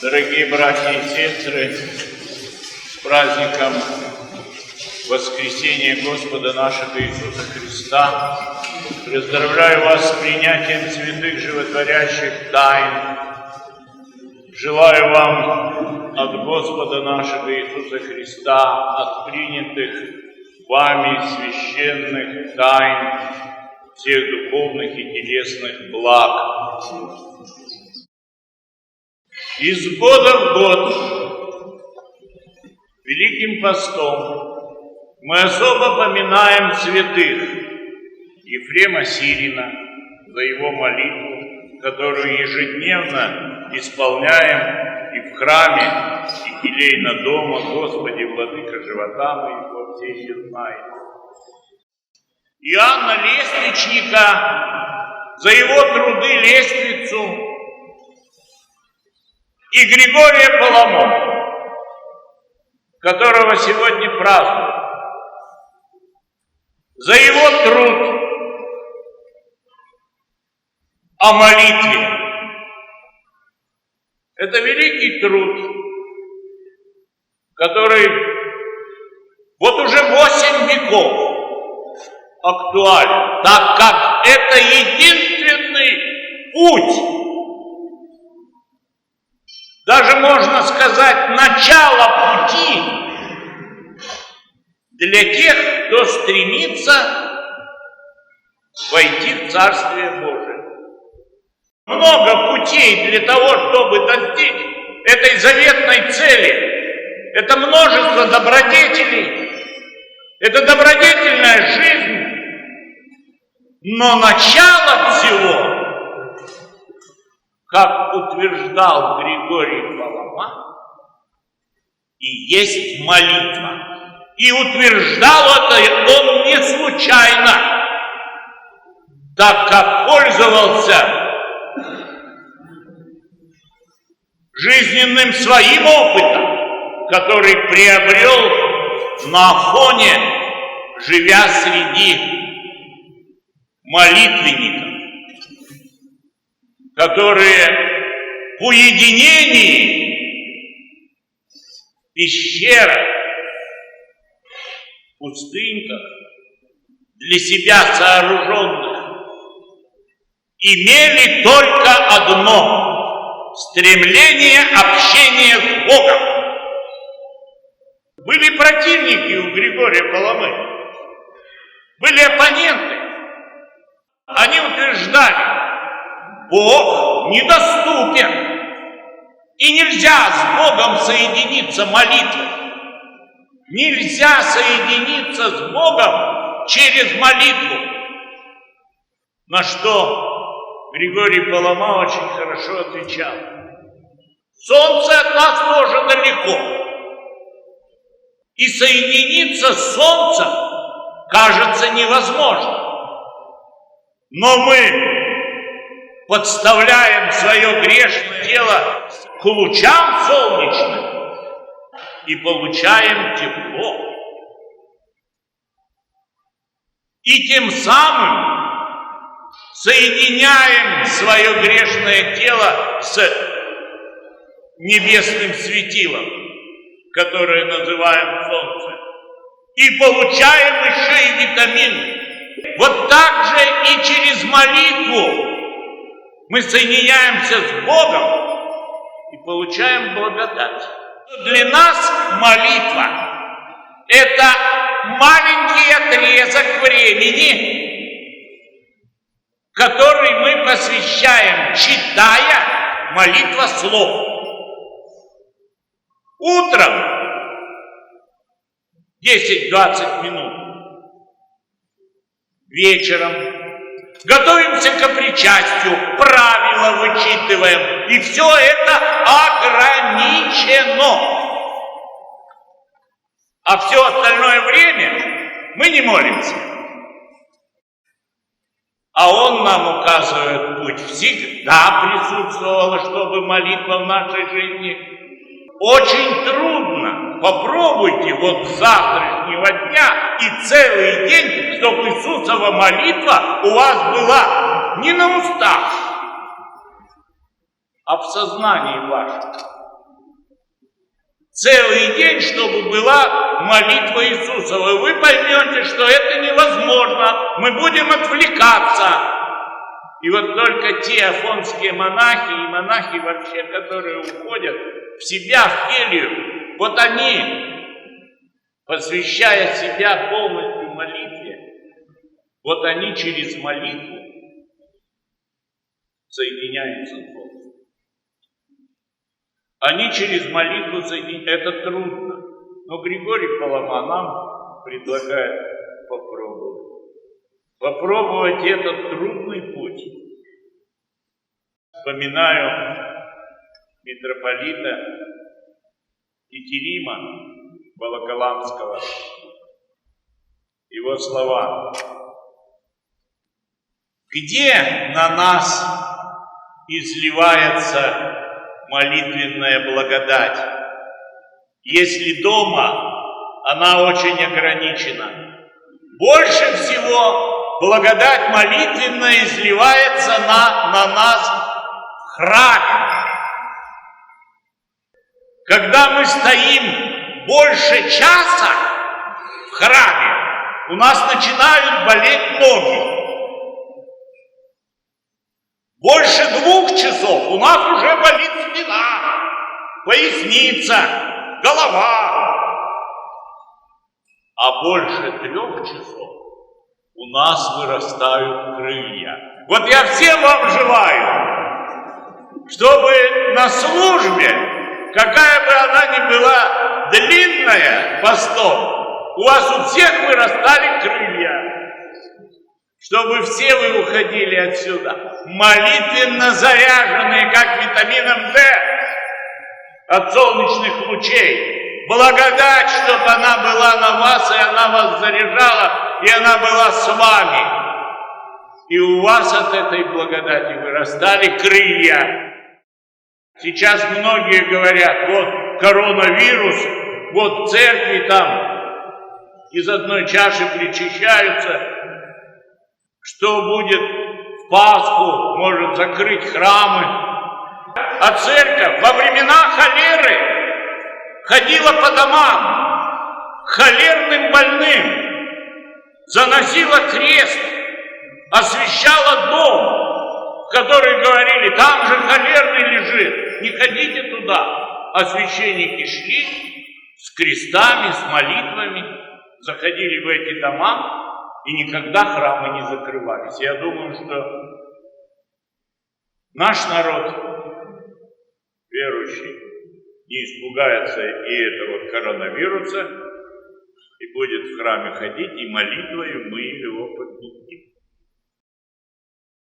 Дорогие братья и сестры, с праздником Воскресения Господа нашего Иисуса Христа! Поздравляю вас с принятием святых животворящих тайн. Желаю вам от Господа нашего Иисуса Христа, от принятых вами священных тайн, всех духовных и телесных благ. Из года в год, Великим постом, мы особо поминаем святых Ефрема Сирина за его молитву, которую ежедневно исполняем и в храме, и келейно дома. Господи, владыка живота моего, все еще знает. Иоанна Лествичника за его труды лестницу, и Григория Паламо, которого сегодня празднуют, за его труд о молитве. Это великий труд, который вот уже 8 веков актуален, так как это единственный путь, даже можно сказать, начало пути для тех, кто стремится войти в Царствие Божие. Много путей для того, чтобы достичь этой заветной цели. Это множество добродетелей, это добродетельная жизнь. Но начало всего, как утверждал Григорий Паламо, и есть молитва. И утверждал это он не случайно, так как пользовался жизненным своим опытом, который приобрел на Афоне, живя среди молитвенников, которые в уединении, в пещерах, в пустыньках, для себя сооруженных, имели только одно — стремление общения с Богом. Были противники у Григория Паламы, были оппоненты. Они утверждали: Бог недоступен, и нельзя с Богом соединиться молитвой. Нельзя соединиться с Богом через молитву. На что Григорий Паламо очень хорошо отвечал: солнце от нас тоже далеко, и соединиться с солнцем кажется невозможно. Но мы подставляем свое грешное тело к лучам солнечным и получаем тепло. И тем самым соединяем свое грешное тело с небесным светилом, которое называем солнце, и получаем еще и витамины. Вот так же и через молитву мы соединяемся с Богом и получаем благодать. Для нас молитва — это маленький отрезок времени, который мы посвящаем, читая молитвослов. Утром 10-20 минут, вечером готовимся к причастию, правила вычитываем, и все это ограничено. А все остальное время мы не молимся. А он нам указывает путь. Всегда присутствовало, чтобы молитва в нашей жизни. Очень трудно. Попробуйте вот с завтрашнего дня и целый день, чтобы Иисусова молитва у вас была не на устах, а в сознании вашем. целый день, чтобы была молитва Иисусова. Вы поймете, что это невозможно, мы будем отвлекаться. И вот только те афонские монахи и монахи вообще, которые уходят в себя, в келью, вот они, посвящая себя полностью молитве, вот они через молитву соединяются с Богом. Они через молитву соединяются. Это трудно. Но Григорий Палама нам предлагает попробовать. Попробовать этот трудный путь. Вспоминаю митрополита Итерима Волоколамского. Его слова. Где на нас изливается молитвенная благодать? Если дома, она очень ограничена. Больше всего благодать молитвенная изливается на нас в храме. Когда мы стоим больше часа в храме, у нас начинают болеть ноги. Больше 2 часов у нас уже болит спина, поясница, голова. А больше 3 часов у нас вырастают крылья. Вот я всем вам желаю, чтобы на службе, какая бы она ни была длинная, постом, у вас у всех вырастали крылья. Чтобы все вы уходили отсюда молитвенно заряженные, как витамином D от солнечных лучей. Благодать, чтобы она была на вас, и она вас заряжала, и она была с вами. И у вас от этой благодати вырастали крылья. Сейчас многие говорят, вот коронавирус, вот в церкви там из одной чаши причащаются. Что будет в Пасху, может закрыть храмы. А церковь во времена холеры ходила по домам к холерным больным, заносила крест, освещала дом, в который говорили, там же холерный лежит, не ходите туда. А священники шли с крестами, с молитвами, заходили в эти дома, и никогда храмы не закрывались. Я думаю, что наш народ, верующий, не испугается и этого коронавируса, и будет в храме ходить, и молитвою мы его поднимем.